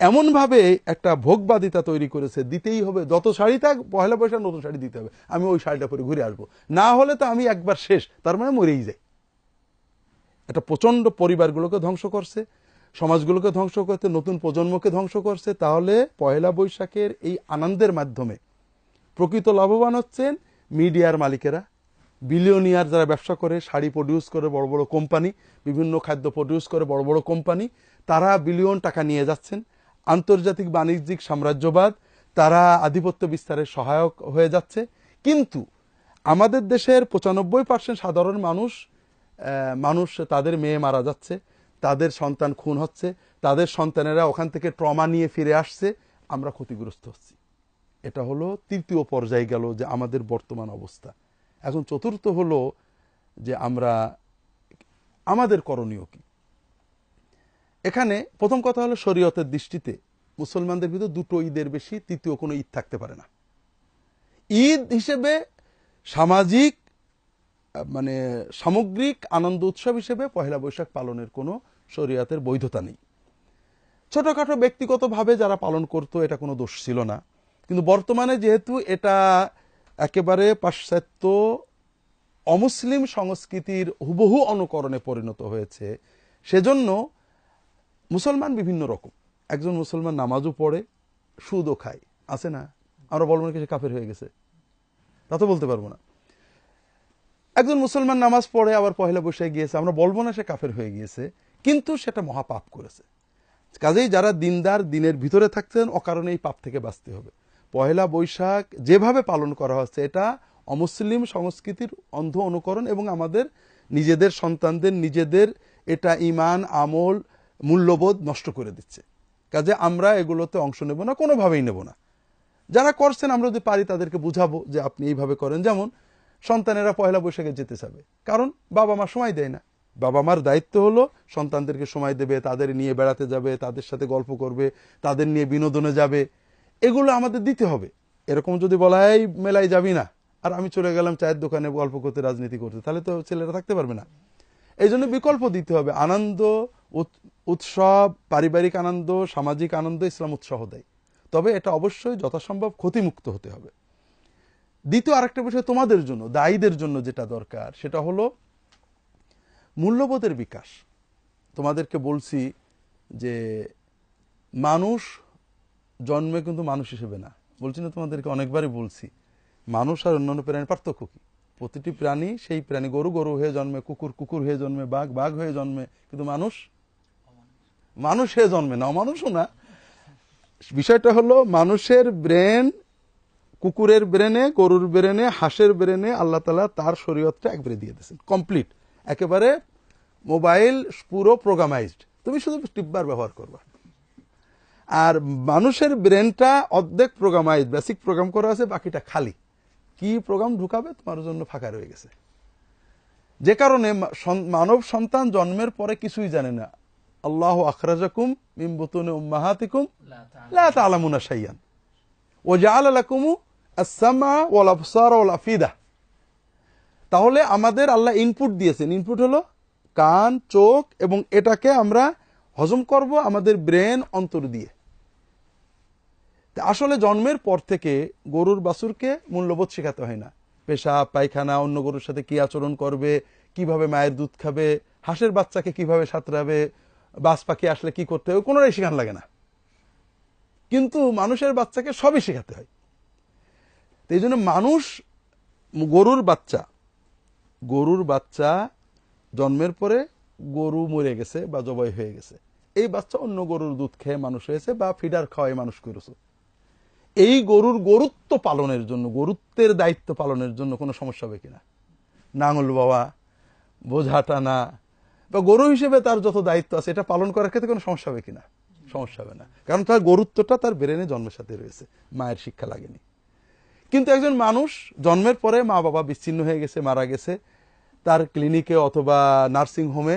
এমনভাবে একটা ভোগবাদিতা তৈরি করেছে, দিতেই হবে, যত শাড়ি থাক পহেলা বৈশাখ নতুন শাড়ি দিতে হবে, আমি ওই শাড়িটা পরে ঘুরে আসবো, না হলে তো আমি একবার শেষ, তার মানে মরেই যাই। এটা প্রচন্ড পরিবারগুলোকে ধ্বংস করছে, সমাজগুলোকে ধ্বংস করছে, নতুন প্রজন্মকে ধ্বংস করছে। তাহলে পহেলা বৈশাখের এই আনন্দের মাধ্যমে প্রকৃত লাভবান হচ্ছেন মিডিয়ার মালিকেরা, বিলিয়নিয়ার যারা ব্যবসা করে, শাড়ি প্রডিউস করে বড় বড় কোম্পানি, বিভিন্ন খাদ্য প্রডিউস করে বড় বড় কোম্পানি, তারা বিলিয়ন টাকা নিয়ে যাচ্ছেন। আন্তর্জাতিক বাণিজ্যিক সাম্রাজ্যবাদ, তারা আধিপত্য বিস্তারের সহায়ক হয়ে যাচ্ছে। কিন্তু আমাদের দেশের 95% সাধারণ মানুষ তাদের মেয়ে মারা যাচ্ছে, তাদের সন্তান খুন হচ্ছে, তাদের সন্তানেরা ওখান থেকে ট্রমা নিয়ে ফিরে আসছে, আমরা ক্ষতিগ্রস্ত হচ্ছি। এটা হলো তৃতীয় পর্যায়ে গেল যে আমাদের বর্তমান অবস্থা। এখন চতুর্থ হলো যে আমাদের করণীয় কি। এখানে প্রথম কথা হলো শরীয়তের দৃষ্টিতে মুসলমানদের ভিতর দুটো ঈদের বেশি তৃতীয় কোনো ঈদ থাকতে পারে না। ঈদ হিসেবে সামাজিক মানে সামগ্রিক আনন্দ উৎসব হিসেবে পহেলা বৈশাখ পালনের কোনো শরীয়তের বৈধতা নেই। ছোটখাটো ব্যক্তিগতভাবে যারা পালন করতো এটা কোনো দোষ ছিল না, কিন্তু বর্তমানে যেহেতু এটা একেবারে পাশ্চাত্য অমুসলিম সংস্কৃতির হুবহু অনুকরণে পরিণত হয়েছে, সেজন্য মুসলমান বিভিন্ন রকম। একজন মুসলমান নামাজও পড়ে, সুদও খায়, আছে না? আমরা বলবো না সে কাফের হয়ে গেছে, তা তো বলতে পারবো না। একজন মুসলমান নামাজ পড়ে আবার পহেলা বৈশাখে গিয়েছে, আমরা বলবো না সে কাফের হয়ে গিয়েছে, কিন্তু সেটা মহাপাপ করেছে। কাজেই যারা দিনদার, দিনের ভিতরে থাকতেন, অকারণে এই পাপ থেকে বাঁচতে হবে। পহেলা বৈশাখ যেভাবে পালন করা হচ্ছে এটা অমুসলিম সংস্কৃতির অন্ধ অনুকরণ, এবং আমাদের নিজেদের সন্তানদের নিজেদের এটা ঈমান, আমল, মূল্যবোধ নষ্ট করে দিচ্ছে। কাজে আমরা এগুলোতে অংশ নেব না, কোনোভাবেই নেব না। যারা করছেন আমরা যদি পারি তাদেরকে বুঝাবো যে আপনি এইভাবে করেন। যেমন সন্তানেরা পহেলা বৈশাখে যেতে চাবে, কারণ বাবা মা সময় দেয় না। বাবা মার দায়িত্ব হলো সন্তানদেরকে সময় দেবে, তাদের নিয়ে বেড়াতে যাবে, তাদের সাথে গল্প করবে, তাদের নিয়ে বিনোদনে যাবে, এগুলো আমাদের দিতে হবে। এরকম যদি বলা হয় মেলায় যাবি না, আর আমি চলে গেলাম চায়ের দোকানে গল্প করতে, রাজনীতি করতে, তাহলে তো ছেলেরা থাকতে পারবে না। এই জন্য বিকল্প দিতে হবে। আনন্দ উৎসব, পারিবারিক আনন্দ, সামাজিক আনন্দ ইসলাম উৎসাহ দেয়, তবে এটা অবশ্যই যথাসম্ভব ক্ষতিমুক্ত হতে হবে। দ্বিতীয় আরেকটা বিষয় তোমাদের জন্য, দায়ীদের জন্য যেটা দরকার, সেটা হলো মূল্যবোধের বিকাশ। তোমাদেরকে বলছি যে মানুষ জন্মে কিন্তু মানুষ হিসেবে না, বলছি না তোমাদেরকে, অনেকবারই বলছি। মানুষ আর অন্যান্য প্রাণীর পার্থক্য কি? প্রতিটি প্রাণী সেই প্রাণী, গরু গরু হয়ে জন্মে, কুকুর কুকুর হয়ে জন্মে, বাঘ বাঘ হয়ে জন্মে, কিন্তু মানুষ মানুষ হয়ে জন্মে না, অমানুষও না। বিষয়টা হলো মানুষের ব্রেন কুকুরের ব্রেনে, গরুর ব্রেনে, হাঁসের ব্রেনে আল্লাহ তাআলা তার শরীয়তটা একবারে দিয়ে দিয়েছেন, কমপ্লিট, একেবারে মোবাইল পুরো প্রোগ্রামাইজড, তুমি শুধু টিপবার ব্যবহার করবা। আর মানুষের ব্রেনটা অর্ধেক প্রোগ্রামাইজ, বেসিক প্রোগ্রাম করা আছে, বাকিটা খালি। কি প্রোগ্রাম ঢুকাবে তোমার জন্য ফাঁকা রয়ে গেছে। যে কারণে মানব সন্তান জন্মের পরে কিছুই জানে না। আল্লাহু আখরাজাকুম মিন বুতুনি উম্মাহাতিকুম লা তা'লামুনা শাইয়ান ওয়া জাআলা লাকুমু আস-সামআ ওয়াল আবসারা ওয়াল আফিদা। তাহলে আমাদের আল্লাহ ইনপুট দিয়েছেন, ইনপুট হলো কান, চোখ, এবং এটাকে আমরা হজম করব আমাদের ব্রেন অন্তর দিয়ে। আসলে জন্মের পর থেকে গরুর বাছুরকে মূল্যবোধ শেখাতে হয় না। পেশাব পায়খানা, অন্য গরুর সাথে কি আচরণ করবে, কিভাবে মায়ের দুধ খাবে, হাঁসের বাচ্চাকে কিভাবে সাঁতরাবে, বাজ পাখি আসলে কি করতে হবে, কোনোটাই শেখানো লাগে না। কিন্তু মানুষের বাচ্চাকে সবই শেখাতে হয়। এই জন্য মানুষ, গরুর বাচ্চা জন্মের পরে গরু মরে গেছে বা জবাই হয়ে গেছে, এই বাচ্চা অন্য গরুর দুধ খেয়ে মানুষ হয়েছে বা ফিডার খাওয়াই মানুষ করেছে। এই গরুর গরুত্ব পালনের জন্য, গরুত্বের দায়িত্ব পালনের জন্য কোনো সমস্যা হবে কিনা, নাঙল বাওয়া, বোঝা টানা, বা গরু হিসেবে তার যত দায়িত্ব আছে এটা পালন করার ক্ষেত্রে কোনো সমস্যা হবে কিনা? সমস্যা হবে না, কারণ তার গরুত্বটা তার ব্রেনে জন্মের সাথে রয়েছে, মায়ের শিক্ষা লাগেনি। কিন্তু একজন মানুষ জন্মের পরে মা বাবা বিচ্ছিন্ন হয়ে গেছে, মারা গেছে, তার ক্লিনিকে অথবা নার্সিং হোমে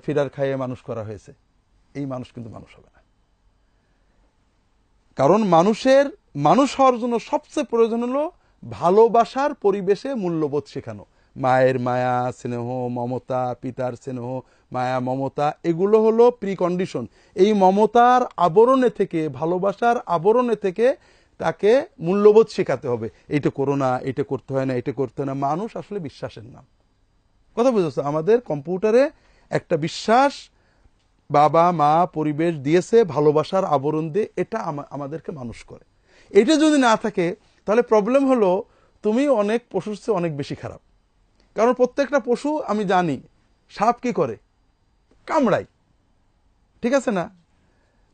ফিডার খাইয়ে মানুষ করা হয়েছে, এই মানুষ কিন্তু মানুষ হবে না। কারণ মানুষ হওয়ার জন্য সবচেয়ে প্রয়োজন হলো ভালোবাসার পরিবেশে মূল্যবোধ শেখানো। মায়ের মায়া, স্নেহ, মমতা, পিতার স্নেহ, মায়া, মমতা, এগুলো হলো প্রিকন্ডিশন। এই মমতার আবরণে থেকে, ভালোবাসার আবরণে থেকে তাকে মূল্যবোধ শেখাতে হবে। এইটা করো না, এটা করতে হয় না, এটা করতে হয় না। মানুষ আসলে বিশ্বাসের নাম। কথা বুঝেছো? আমাদের কম্পিউটারে একটা বিশ্বাস বাবা মা পরিবেশ দিয়েছে, ভালোবাসার আবরণ দিয়ে, এটা আমাদেরকে মানুষ করে। এটা যদি না থাকে তাহলে প্রবলেম হলো তুমি অনেক পশুর চেয়ে অনেক বেশি খারাপ। কারণ প্রত্যেকটা পশু আমি জানি, সাপ কি করে, কামড়ায়, ঠিক আছে না?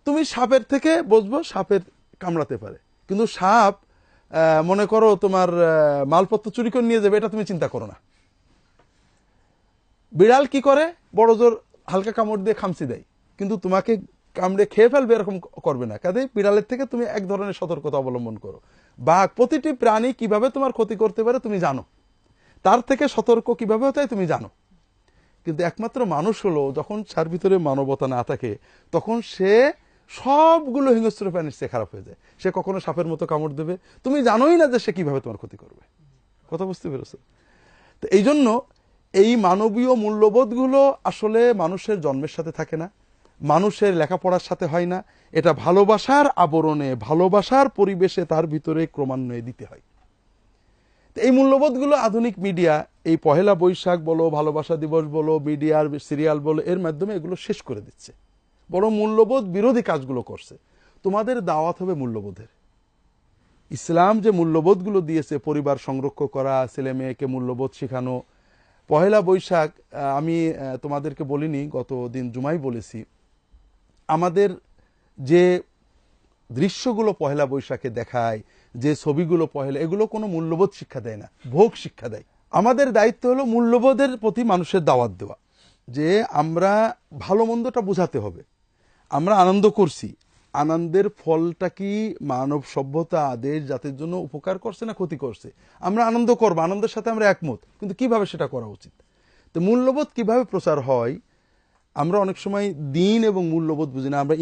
তুমি সাপের থেকে বুঝবো সাপের কামড়াতে পারে, কিন্তু সাপ মনে করো তোমার মালপত্র চুরি করে নিয়ে যাবে, এটা তুমি চিন্তা করো না। বিড়াল কি করে, বড় জোর হালকা কামড় দিয়ে খামচি দেয়, কিন্তু তোমাকে কামড়ে খেয়ে ফেলবে এরকম করবে না। কাজে বিড়ালের থেকে তুমি এক ধরনের সতর্কতা অবলম্বন করো। বাঘ, প্রতিটি প্রাণী কিভাবে তোমার ক্ষতি করতে পারে তুমি জানো, তার থেকে সতর্ক কিভাবে হতে হয় তুমি জানো। কিন্তু একমাত্র মানুষ হলো যখন তার ভিতরে মানবতা না থাকে, তখন সে সবগুলো হিংস্র প্রাণীর চেয়ে খারাপ হয়ে যায়। সে কখনো সাপের মতো কামড় দেবে, তুমি জানোই না যে সে কিভাবে তোমার ক্ষতি করবে। কথা বুঝতে পেরেছো? তো এই জন্য এই মানবীয় মূল্যবোধগুলো আসলে মানুষের জন্মের সাথে থাকে না, মানুষের লেখাপড়ার সাথে হয় না, এটা ভালোবাসার আবরণে, ভালোবাসার পরিবেশে তার ভিতরে ক্রমান্বয়ে দিতে হয়। এই মূল্যবোধগুলো আধুনিক মিডিয়া, এই পহেলা বৈশাখ বলো, ভালোবাসা দিবস বলো, মিডিয়ার সিরিয়াল বলো, এর মাধ্যমে এগুলো শেষ করে দিচ্ছে, বড় মূল্যবোধ বিরোধী কাজগুলো করছে। তোমাদের দাওয়াত হবে মূল্যবোধের। ইসলাম যে মূল্যবোধগুলো দিয়েছে, পরিবার সংরক্ষণ করা, ছেলে মেয়েকে মূল্যবোধ শেখানো। পহেলা বৈশাখ আমি তোমাদেরকে বলিনি, গত দিন জুমাই বলেছি, আমাদের যে দৃশ্যগুলো পহেলা বৈশাখে দেখায়, যে ছবিগুলো এগুলো কোনো মূল্যবোধ শিক্ষা দেয় না, ভোগ শিক্ষা দেয়। আমাদের দায়িত্ব হলো মূল্যবোধের প্রতি মানুষের দাওয়াত দেওয়া, যে আমরা ভালো মন্দটা বোঝাতে হবে। আমরা আনন্দ করছি, আনন্দের ফলটা কি মানব সভ্যতা দেশ জাতির জন্য উপকার করছে না ক্ষতি করছে? আমরা আনন্দ করবো, আনন্দের সাথে আমরা একমত, কিন্তু কিভাবে সেটা করা উচিত? তো মূল্যবোধ কিভাবে প্রচার হয়? আমরা অনেক সময় দিন এবং মূল্যবোধ বুঝি না। আমরা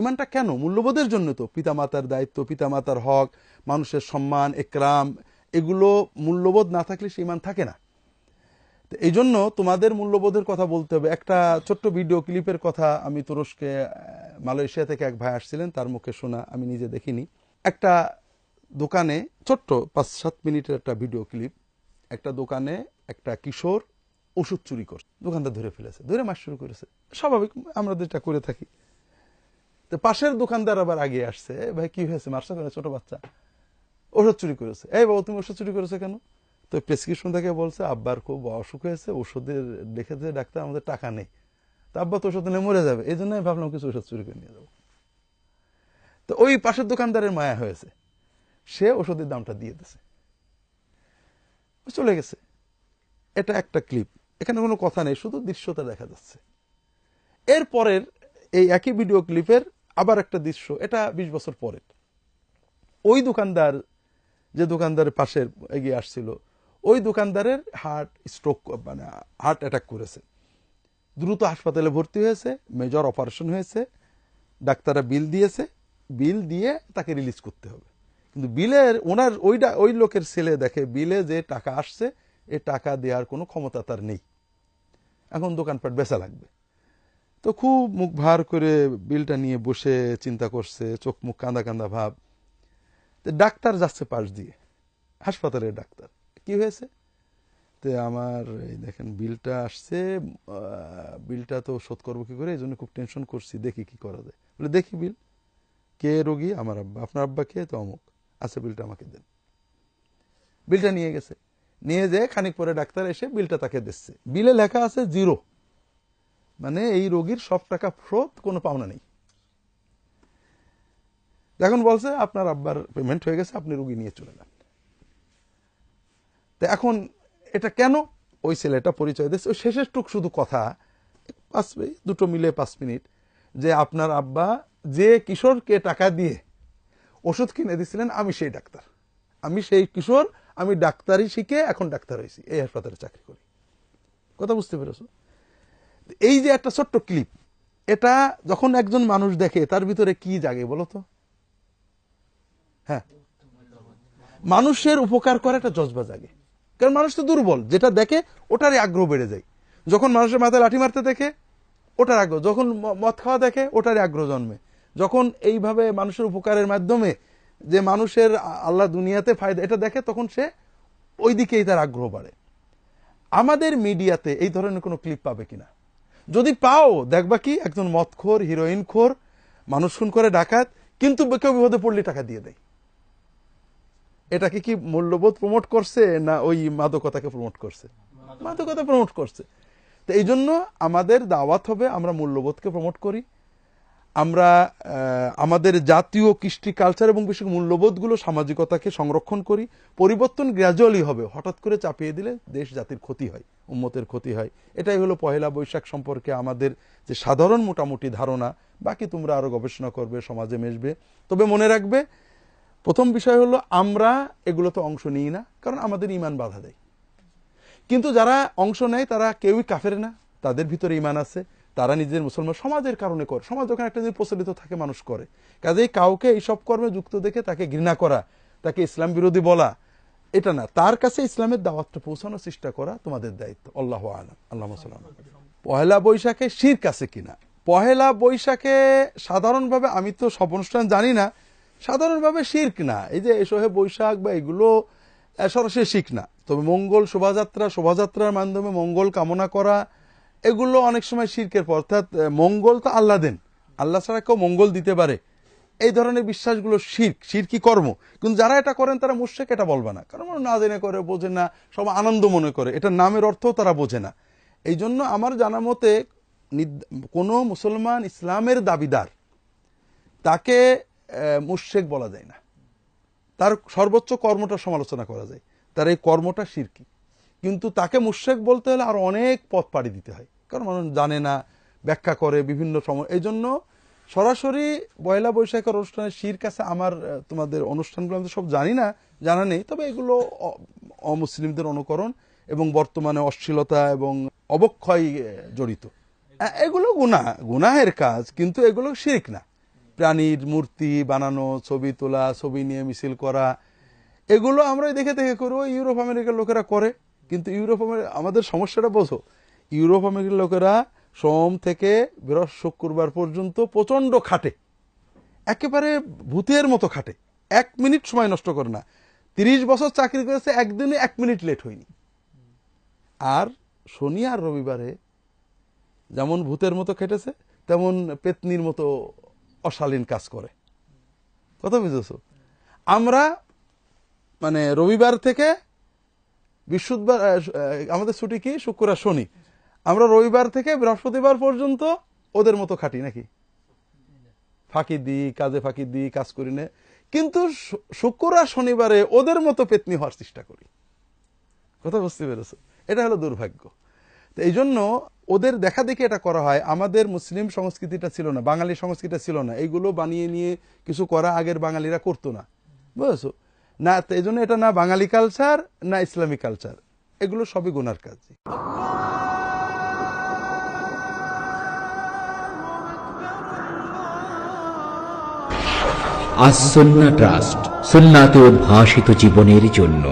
ইমানটা কেন? মূল্যবোধের জন্য তো। পিতামাতার দায়িত্ব, পিতামাতার হক, মানুষের সম্মান, একরাম, এগুলো মূল্যবোধ না থাকলে সে ইমান থাকে না। তো এই জন্য তোমাদের মূল্যবোধের কথা বলতে হবে। একটা ছোট্ট ভিডিও ক্লিপের কথা আমি তুরস্কে, মালয়েশিয়া থেকে এক ভাই আসছিলেন, তার মুখে শোনা, আমি নিজে দেখিনি। একটা দোকানে, ছোট্ট 5-7 মিনিটের একটা ভিডিও ক্লিপ, একটা দোকানে একটা কিশোর ওষুধ চুরি করছে, দোকানদার ধরে ফেলেছে, ধরে মাস শুরু করেছে। স্বাভাবিক, আমরা যেটা করে থাকি। তো পাশের দোকানদার আবার আগে আসছে, ভাই কি হয়েছে, মারছে কেন, ছোট বাচ্চা ওষুধ চুরি করেছে। এই বাবু তুমি ওষুধ চুরি করেছো কেন? তো প্রেসক্রিপশন থেকে বলছে আব্বার খুব অসুখ হয়েছে, ওষুধের দেখেছে ডাক্তার, আমাদের টাকা নেই, তা আব্বা তো ওষুধ নিয়ে মরে যাবে, এই জন্য ভাবলাম কিছু ওষুধ চুরি করে নিয়ে যাবো। তো ওই পাশের দোকানদারের মায়া হয়েছে, সে ওষুধের দামটা দিয়ে দিয়েছে, চলে গেছে। এটা একটা ক্লিপ, এখানে কোনো কথা নেই, শুধু দৃশ্যটা দেখা যাচ্ছে। এরপরের এই একই ভিডিও ক্লিপের আবার একটা দৃশ্য, এটা 20 বছর পরের। ওই দোকানদার, যে দোকানদারের পাশের এগিয়ে আসছিল, ওই দোকানদারের হার্ট স্ট্রোক, মানে হার্ট অ্যাটাক করেছে, দ্রুত হাসপাতালে ভর্তি হয়েছে, মেজর অপারেশন হয়েছে, ডাক্তাররা বিল দিয়েছে, বিল দিয়ে তাকে রিলিজ করতে হবে। কিন্তু বিলের ওনার ওই লোকের ছেলে দেখে বিলে যে টাকা আসছে, এ টাকা দেওয়ার কোনো ক্ষমতা তার নেই, এখন দোকানপাট বেচা লাগবে। তো খুব মুখ ভার করে বিলটা নিয়ে বসে চিন্তা করছে, চোখ মুখ কাঁদা কাঁদা ভাব। ডাক্তার যাচ্ছে পাশ দিয়ে, হাসপাতালের ডাক্তার, কি হয়েছে? তো আমার এই দেখেন বিলটা আসছে, বিলটা তো শোধ করবো কি করে, এই জন্য খুব টেনশন করছি, দেখি কি করা যায়। বলে দেখি বিল, কে রোগী? আমার আব্বা। আপনার আব্বা কে? তো অমুক। আচ্ছা বিলটা আমাকে দেন। বিলটা নিয়ে গেছে, নিয়ে যেয়ে খানিক পরে ডাক্তার এসে বিলটা তাকে দিচ্ছে। বিলে লেখা আছে 0, মানে এই রোগীর সব টাকা ফেরত, কোনো পাওনা নেই। এখন বলছে আপনার আব্বার পেমেন্ট হয়ে গেছে, আপনি রোগী নিয়ে চলে যান। তো এখন এটা কেন? ওই ছেলেটা পরিচয় দিচ্ছে, ওই শেষের টুক শুধু কথা, দুটো মিলে 5 মিনিট, যে আপনার আব্বা যে কিশোরকে টাকা দিয়ে ওষুধ কিনে দিছিলেন, আমি সেই ডাক্তার, আমি সেই কিশোর, আমি ডাক্তারি শিখে এখন ডাক্তার হয়েছি, এই হাসপাতালে চাকরি করি। কথা বুঝতে পেরেছো? এই যে একটা ছোট্ট ক্লিপ, এটা যখন একজন মানুষ দেখে, তার ভিতরে কি জাগে বলো তো? হ্যাঁ, মানুষের উপকার করা একটা জজবা জাগে। কারণ মানুষ তো দুর্বল, যেটা দেখে ওটারই আগ্রহ বেড়ে যায়। যখন মানুষের মাথায় লাঠি মারতে দেখে, ওটার আগ্রহ, যখন মদ খাওয়া দেখে, ওটারই আগ্রহ জন্মে, যখন এইভাবে মানুষের উপকারের মাধ্যমে যে মানুষের আল্লাহ দুনিয়াতে ফায়দা, এটা দেখে, তখন সে ওই দিকেই তার আগ্রহ বাড়ে। আমাদের মিডিয়াতে এই ধরনের কোনো ক্লিপ পাবে কিনা? যদি পাও, দেখবা কি একজন মদখোর, হিরোইনখোর, মানুষ খুন করে ডাকাত, কিন্তু কেউ বিপদে পড়লে টাকা দিয়ে দেয়। এটাকে কি মূল্যবোধ প্রমোট করছে, না ওই মাদকতাকে প্রমোট করছে? মাদকতা প্রমোট করছে। তো এই জন্য আমাদের দাওয়াত হবে, আমরা মূল্যবোধকে প্রমোট করি, আমরা আমাদের জাতীয় কৃষ্টি কালচার এবং বিশেষ মূল্যবোধগুলো, সামাজিকতাকে সংরক্ষণ করি। পরিবর্তন গ্র্যাজুয়ালি হবে, হঠাৎ করে চাপিয়ে দিলে দেশ জাতির ক্ষতি হয়, উম্মতের ক্ষতি হয়। এটাই হলো পহেলা বৈশাখ সম্পর্কে আমাদের যে সাধারণ মোটামুটি ধারণা। বাকি তোমরা আরো গবেষণা করবে, সমাজে মেশবে। তবে মনে রাখবে, প্রথম বিষয় হলো আমরা এগুলোতে অংশ নিই না, কারণ আমাদের ঈমান বাধা দেয়। কিন্তু যারা অংশ নেয় তারা কেউই কাফের না, তাদের ভিতরে ঈমান আছে, তারা নিজের মুসলমান, সমাজের কারণে করে। সমাজ যখন একটা জিনিস প্রচলিত থাকে, মানুষ করে। কাজেই কাউকে এইসব কর্মে যুক্ত দেখে তাকে ঘৃণা করা, তাকে ইসলাম বিরোধী বলা, এটা না, তার কাছে ইসলামের দাওয়াতটা পৌঁছানোর চেষ্টা করা তোমাদের দায়িত্ব। আল্লাহু আ'লাম। আল্লাহুম্মা সাল্লি আলা মুহাম্মাদ। পহেলা বৈশাখে শিরক আছে কিনা? পহেলা বৈশাখে সাধারণভাবে, আমি তো সব অনুষ্ঠান জানি না, সাধারণভাবে শিরক না। এই যে শোহে বৈশাখ বা এগুলো সরাসরি শিরক না। তবে মঙ্গল শোভাযাত্রার মাধ্যমে মঙ্গল কামনা করা, এগুলো অনেক সময় শিরকের পর। অর্থাৎ মঙ্গল তো আল্লাহ দেন, আল্লাহ ছাড়া কেউ মঙ্গল দিতে পারে, এই ধরনের বিশ্বাসগুলো শিরকি কর্ম। কিন্তু যারা এটা করেন তারা মুশরিক, এটা বলবে না, কারণ না জেনে করে, বোঝে না, সব আনন্দ মনে করে, এটা নামের অর্থও তারা বোঝে না। এই জন্য আমার জানা মতে কোন মুসলমান ইসলামের দাবিদার, তাকে মুশরিক বলা যায় না। তার সর্বোচ্চ কর্মটা সমালোচনা করা যায়, তার এই কর্মটা শিরকি। কিন্তু তাকে মুশরিক বলতে হলে আর অনেক পথ পাড়ি দিতে হয়, কারণ মানুষ জানে না, ব্যাখ্যা করে বিভিন্ন সময়। এই জন্য সরাসরি পয়লা বৈশাখের অনুষ্ঠানে শিরক আছে, আমার তোমাদের অনুষ্ঠানগুলো আমি সব জানি না, জানা নেই। তবে এগুলো অমুসলিমদের অনুকরণ এবং বর্তমানে অশ্লীলতা এবং অবক্ষয় জড়িত। এগুলো গুনাহের কাজ, কিন্তু এগুলো শিরক না। প্রাণীর মূর্তি বানানো, ছবি তোলা, ছবি নিয়ে মিছিল করা, এগুলো আমরা দেখে দেখে করবো। ইউরোপ আমেরিকার লোকেরা করে, কিন্তু আমাদের সমস্যাটা বোঝো, ইউরোপ আমেরিকার লোকেরা সোম থেকে শুক্রবার পর্যন্ত প্রচন্ড খাটে, একেবারে ভূতের মতো খাটে, 1 মিনিট সময় নষ্ট করে না। 30 বছর চাকরি করেছে, একদিনে 1 মিনিট লেট হয়নি। আর শনি আর রবিবারে যেমন ভূতের মতো খেটেছে, তেমন পেতনির মতো অশালীন কাজ করে। কথা বুঝেছো? আমরা মানে রবিবার থেকে বৃহস্পতিবার, আমাদের ছুটি কি শুক্র আর শনি, আমরা রবিবার থেকে বৃহস্পতিবার পর্যন্ত ওদের মতো খাটি নাকি, ফাঁকি দিই, কাজে ফাঁকি দিই, কাজ করি না, কিন্তু শুক্র আর শনিবারে ওদের মতো পেতনি হওয়ার চেষ্টা করি। কথা বুঝতে পেরেছো? এটা হলো দুর্ভাগ্য। তো এই জন্য ওদের দেখা দেখি এটা করা হয়। আমাদের মুসলিম সংস্কৃতিটা ছিল না, বাঙালি সংস্কৃতিটা ছিল না, এইগুলো বানিয়ে নিয়ে কিছু করা আগের বাঙালিরা করতো না, বুঝেছো না? এই জন্য এটা না বাঙালি কালচার না ইসলামিক কালচার, এগুলো সবই গুনার কাজ। আস সুন্নাহ ট্রাস্ট, সুন্নাতে উদ্ভাসিত জীবনের জন্য।